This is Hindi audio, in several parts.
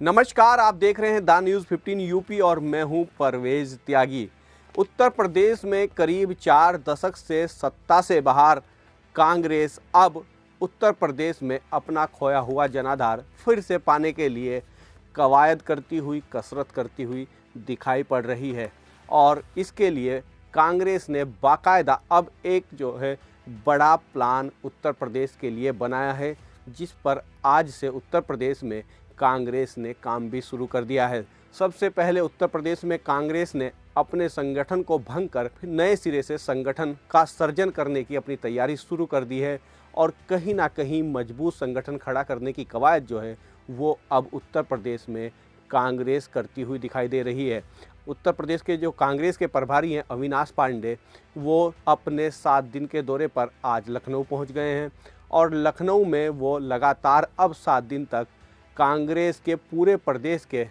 नमस्कार, आप देख रहे हैं द न्यूज़ 15 यूपी और मैं हूं परवेज त्यागी। उत्तर प्रदेश में करीब 4 दशक से सत्ता से बाहर कांग्रेस अब उत्तर प्रदेश में अपना खोया हुआ जनाधार फिर से पाने के लिए कवायद करती हुई, कसरत करती हुई दिखाई पड़ रही है। और इसके लिए कांग्रेस ने बाकायदा अब एक जो है बड़ा प्लान उत्तर प्रदेश के लिए बनाया है, जिस पर आज से उत्तर प्रदेश में कांग्रेस ने काम भी शुरू कर दिया है। सबसे पहले उत्तर प्रदेश में कांग्रेस ने अपने संगठन को भंग कर फिर नए सिरे से संगठन का सर्जन करने की अपनी तैयारी शुरू कर दी है और कहीं ना कहीं मजबूत संगठन खड़ा करने की कवायद जो है वो अब उत्तर प्रदेश में कांग्रेस करती हुई दिखाई दे रही है। उत्तर प्रदेश के जो कांग्रेस के प्रभारी हैं अविनाश पांडे, वो अपने 7 दिन के दौरे पर आज लखनऊ पहुंच गए हैं और लखनऊ में वो लगातार अब 7 दिन तक कांग्रेस के पूरे प्रदेश के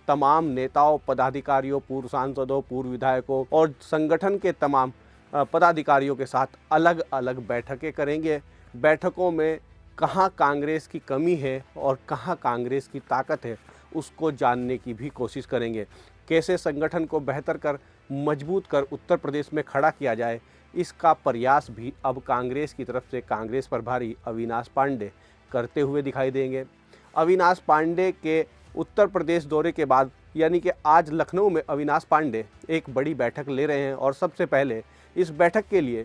तमाम नेताओं, पदाधिकारियों, पूर्व सांसदों, पूर्व विधायकों और संगठन के तमाम पदाधिकारियों के साथ अलग अलग बैठकें करेंगे। बैठकों में कहां कांग्रेस की कमी है और कहां कांग्रेस की ताकत है, उसको जानने की भी कोशिश करेंगे। कैसे संगठन को बेहतर कर, मजबूत कर उत्तर प्रदेश में खड़ा किया जाए, इसका प्रयास भी अब कांग्रेस की तरफ से कांग्रेस प्रभारी अविनाश पांडे करते हुए दिखाई देंगे। अविनाश पांडे के उत्तर प्रदेश दौरे के बाद यानी कि आज लखनऊ में अविनाश पांडे एक बड़ी बैठक ले रहे हैं और सबसे पहले इस बैठक के लिए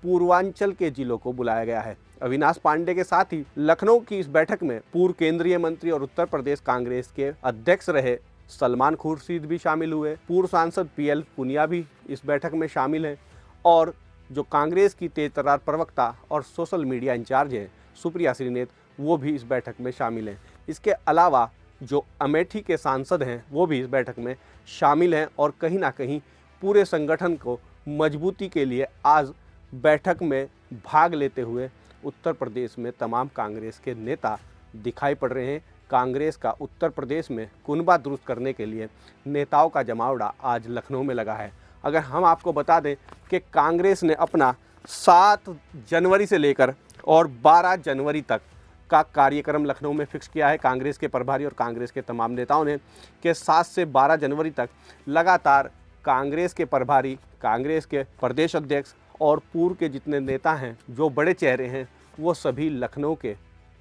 पूर्वांचल के जिलों को बुलाया गया है। अविनाश पांडे के साथ ही लखनऊ की इस बैठक में पूर्व केंद्रीय मंत्री और उत्तर प्रदेश कांग्रेस के अध्यक्ष रहे सलमान खुर्शीद भी शामिल हुए। पूर्व सांसद PL पुनिया भी इस बैठक में शामिल हैं और जो कांग्रेस की तेजतर्रार प्रवक्ता और सोशल मीडिया इंचार्ज हैं सुप्रिया श्रीनेत, वो भी इस बैठक में शामिल हैं। इसके अलावा जो अमेठी के सांसद हैं वो भी इस बैठक में शामिल हैं और कहीं ना कहीं पूरे संगठन को मजबूती के लिए आज बैठक में भाग लेते हुए उत्तर प्रदेश में तमाम कांग्रेस के नेता दिखाई पड़ रहे हैं। कांग्रेस का उत्तर प्रदेश में कुनबा दुरुस्त करने के लिए नेताओं का जमावड़ा आज लखनऊ में लगा है। अगर हम आपको बता दें कि कांग्रेस ने अपना 7 जनवरी से लेकर और 12 जनवरी तक का कार्यक्रम लखनऊ में फिक्स किया है कांग्रेस के प्रभारी और कांग्रेस के तमाम नेताओं ने कि 7 से 12 जनवरी तक लगातार कांग्रेस के प्रभारी, कांग्रेस के प्रदेश अध्यक्ष और पूर्व के जितने नेता हैं, जो बड़े चेहरे हैं, वो सभी लखनऊ के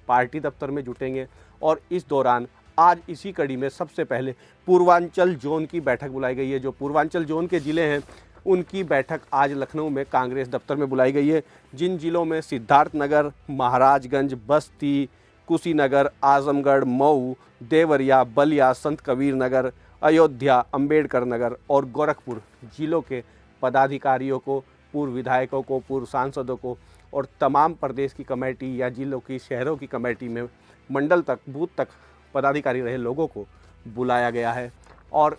पार्टी दफ्तर में जुटेंगे। और इस दौरान आज इसी कड़ी में सबसे पहले पूर्वांचल जोन की बैठक बुलाई गई है। जो पूर्वांचल जोन के ज़िले हैं उनकी बैठक आज लखनऊ में कांग्रेस दफ्तर में बुलाई गई है। जिन जिलों में सिद्धार्थनगर, महाराजगंज, बस्ती, कुशीनगर, आजमगढ़, मऊ, देवरिया, बलिया, संत कबीर नगर, अयोध्या, अंबेडकर नगर और गोरखपुर जिलों के पदाधिकारियों को, पूर्व विधायकों को, पूर्व सांसदों को और तमाम प्रदेश की कमेटी या जिलों की, शहरों की कमेटी में मंडल तक, बूथ तक पदाधिकारी रहे लोगों को बुलाया गया है। और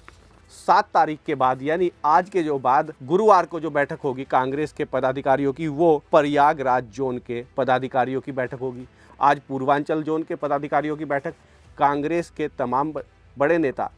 7 तारीख के बाद यानी आज के जो बाद गुरुवार को जो बैठक होगी कांग्रेस के पदाधिकारियों की, वो प्रयागराज जोन के पदाधिकारियों की बैठक होगी। आज पूर्वांचल जोन के पदाधिकारियों की बैठक कांग्रेस के तमाम बड़े नेता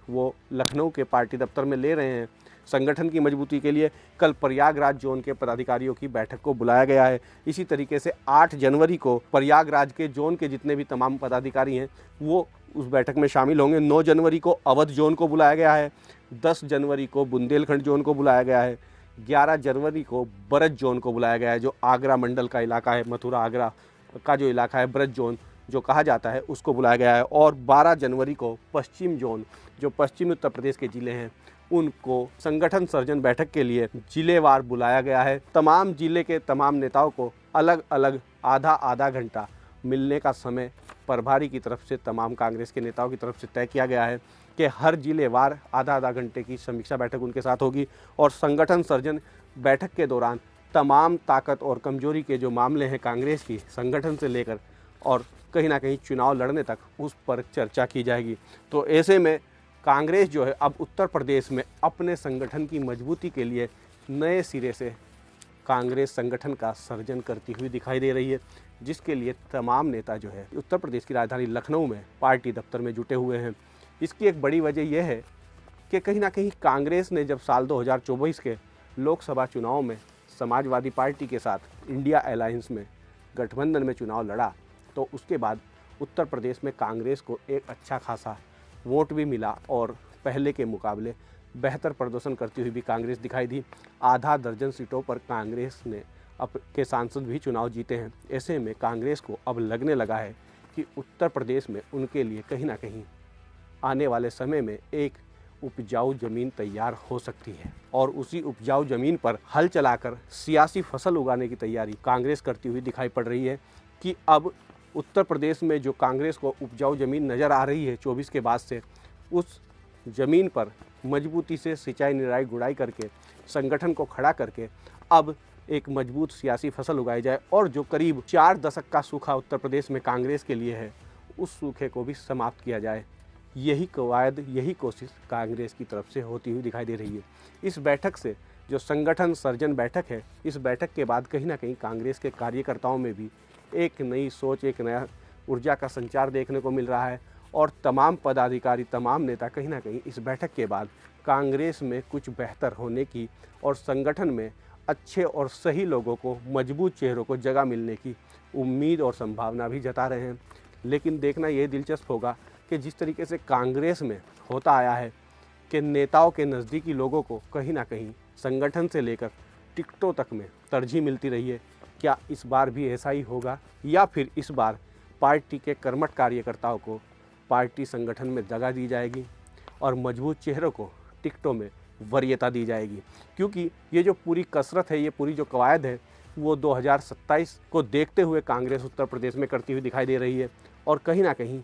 वो लखनऊ के पार्टी दफ्तर में ले रहे हैं संगठन की मजबूती के लिए। कल प्रयागराज जोन के पदाधिकारियों की बैठक को बुलाया गया है। इसी तरीके से 8 जनवरी को प्रयागराज के जोन के जितने भी तमाम पदाधिकारी हैं वो उस बैठक में शामिल होंगे। 9 जनवरी को अवध जोन को बुलाया गया है। 10 जनवरी को बुंदेलखंड जोन को बुलाया गया है। 11 जनवरी को ब्रज जोन को बुलाया गया है, जो आगरा मंडल का इलाका है, मथुरा आगरा का जो इलाका है, ब्रज जोन जो कहा जाता है, उसको बुलाया गया है। और 12 जनवरी को पश्चिम जोन, जो पश्चिमी उत्तर प्रदेश के ज़िले हैं, उनको संगठन सर्जन बैठक के लिए जिलेवार बुलाया गया है। तमाम जिले के तमाम नेताओं को अलग अलग आधा घंटा मिलने का समय प्रभारी की तरफ से तमाम कांग्रेस के नेताओं की तरफ से तय किया गया है कि हर जिलेवार आधा घंटे की समीक्षा बैठक उनके साथ होगी। और संगठन सर्जन बैठक के दौरान तमाम ताकत और कमजोरी के जो मामले हैं कांग्रेस की, संगठन से लेकर और कहीं ना कहीं चुनाव लड़ने तक, उस पर चर्चा की जाएगी। तो ऐसे में कांग्रेस जो है अब उत्तर प्रदेश में अपने संगठन की मजबूती के लिए नए सिरे से कांग्रेस संगठन का सर्जन करती हुई दिखाई दे रही है, जिसके लिए तमाम नेता जो है उत्तर प्रदेश की राजधानी लखनऊ में पार्टी दफ्तर में जुटे हुए हैं। इसकी एक बड़ी वजह यह है कि कहीं ना कहीं कांग्रेस ने जब साल 2024 के लोकसभा चुनाव में समाजवादी पार्टी के साथ इंडिया अलायंस में गठबंधन में चुनाव लड़ा, तो उसके बाद उत्तर प्रदेश में कांग्रेस को एक अच्छा खासा वोट भी मिला और पहले के मुकाबले बेहतर प्रदर्शन करती हुई भी कांग्रेस दिखाई दी। आधा दर्जन सीटों पर कांग्रेस ने अब के सांसद भी चुनाव जीते हैं। ऐसे में कांग्रेस को अब लगने लगा है कि उत्तर प्रदेश में उनके लिए कहीं ना कहीं आने वाले समय में एक उपजाऊ ज़मीन तैयार हो सकती है और उसी उपजाऊ ज़मीन पर हल चलाकर सियासी फसल उगाने की तैयारी कांग्रेस करती हुई दिखाई पड़ रही है कि अब उत्तर प्रदेश में जो कांग्रेस को उपजाऊ ज़मीन नज़र आ रही है 24 के बाद से, उस ज़मीन पर मजबूती से सिंचाई निराई गुड़ाई करके संगठन को खड़ा करके अब एक मजबूत सियासी फसल उगाई जाए और जो करीब 4 दशक का सूखा उत्तर प्रदेश में कांग्रेस के लिए है, उस सूखे को भी समाप्त किया जाए। यही कवायद, यही कोशिश कांग्रेस की तरफ से होती हुई दिखाई दे रही है। इस बैठक से जो संगठन सर्जन बैठक है, इस बैठक के बाद कहीं ना कहीं कांग्रेस के कार्यकर्ताओं में भी एक नई सोच, एक नया ऊर्जा का संचार देखने को मिल रहा है और तमाम पदाधिकारी, तमाम नेता कहीं ना कहीं इस बैठक के बाद कांग्रेस में कुछ बेहतर होने की और संगठन में अच्छे और सही लोगों को, मजबूत चेहरों को जगह मिलने की उम्मीद और संभावना भी जता रहे हैं। लेकिन देखना ये दिलचस्प होगा कि जिस तरीके से कांग्रेस में होता आया है कि नेताओं के नज़दीकी लोगों को कहीं ना कहीं संगठन से लेकर टिकटों तक में तरजीह मिलती रही है, क्या इस बार भी ऐसा ही होगा या फिर इस बार पार्टी के कर्मठ कार्यकर्ताओं को पार्टी संगठन में जगह दी जाएगी और मजबूत चेहरों को टिकटों में वरीयता दी जाएगी? क्योंकि ये जो पूरी कसरत है, ये पूरी जो कवायद है, वो 2027 को देखते हुए कांग्रेस उत्तर प्रदेश में करती हुई दिखाई दे रही है और कहीं ना कहीं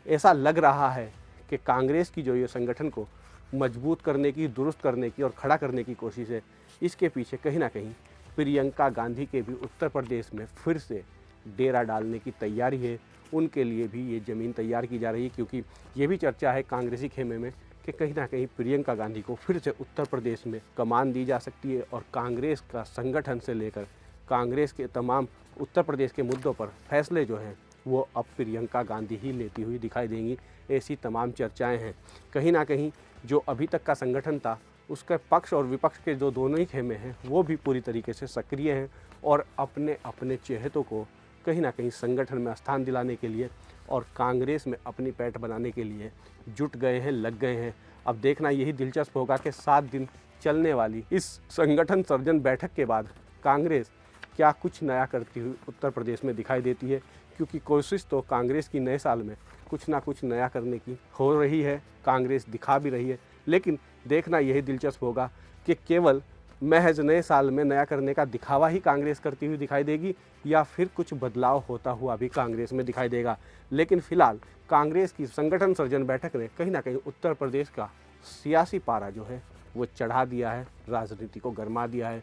ऐसा लग रहा है कि कांग्रेस की जो ये संगठन को मजबूत करने की, दुरुस्त करने की और खड़ा करने की कोशिश है, इसके पीछे कहीं ना कहीं प्रियंका गांधी के भी उत्तर प्रदेश में फिर से डेरा डालने की तैयारी है। उनके लिए भी ये ज़मीन तैयार की जा रही है क्योंकि ये भी चर्चा है कांग्रेसी खेमे में कि कहीं ना कहीं प्रियंका गांधी को फिर से उत्तर प्रदेश में कमान दी जा सकती है और कांग्रेस का संगठन से लेकर कांग्रेस के तमाम उत्तर प्रदेश के मुद्दों पर फैसले जो हैं वो अब प्रियंका गांधी ही लेती हुई दिखाई देंगी। ऐसी तमाम चर्चाएं हैं। कहीं ना कहीं जो अभी तक का संगठन था, उसके पक्ष और विपक्ष के जो दोनों ही खेमे हैं वो भी पूरी तरीके से सक्रिय हैं और अपने अपने चेहरों को कहीं ना कहीं संगठन में स्थान दिलाने के लिए और कांग्रेस में अपनी पैठ बनाने के लिए जुट गए हैं, लग गए हैं। अब देखना यही दिलचस्प होगा कि 7 दिन चलने वाली इस संगठन सर्जन बैठक के बाद कांग्रेस क्या कुछ नया करती हुई उत्तर प्रदेश में दिखाई देती है, क्योंकि कोशिश तो कांग्रेस की नए साल में कुछ ना कुछ नया करने की हो रही है, कांग्रेस दिखा भी रही है। लेकिन देखना यही दिलचस्प होगा कि केवल महज नए साल में नया करने का दिखावा ही कांग्रेस करती हुई दिखाई देगी या फिर कुछ बदलाव होता हुआ भी कांग्रेस में दिखाई देगा। लेकिन फिलहाल कांग्रेस की संगठन सर्जन बैठक ने कहीं ना कहीं उत्तर प्रदेश का सियासी पारा जो है वो चढ़ा दिया है, राजनीति को गरमा दिया है।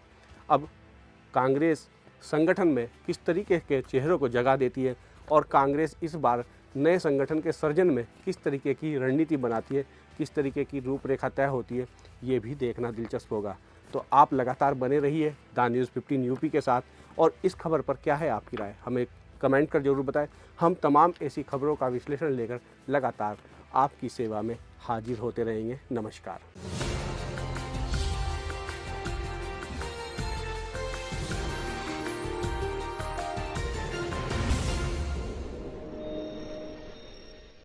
अब कांग्रेस संगठन में किस तरीके के चेहरों को जगह देती है और कांग्रेस इस बार नए संगठन के सर्जन में किस तरीके की रणनीति बनाती है, किस तरीके की रूपरेखा तय होती है, ये भी देखना दिलचस्प होगा। तो आप लगातार बने रहिए द न्यूज़ 15 यूपी के साथ और इस खबर पर क्या है आपकी राय, हमें कमेंट कर जरूर बताएं। हम तमाम ऐसी खबरों का विश्लेषण लेकर लगातार आपकी सेवा में हाजिर होते रहेंगे। नमस्कार।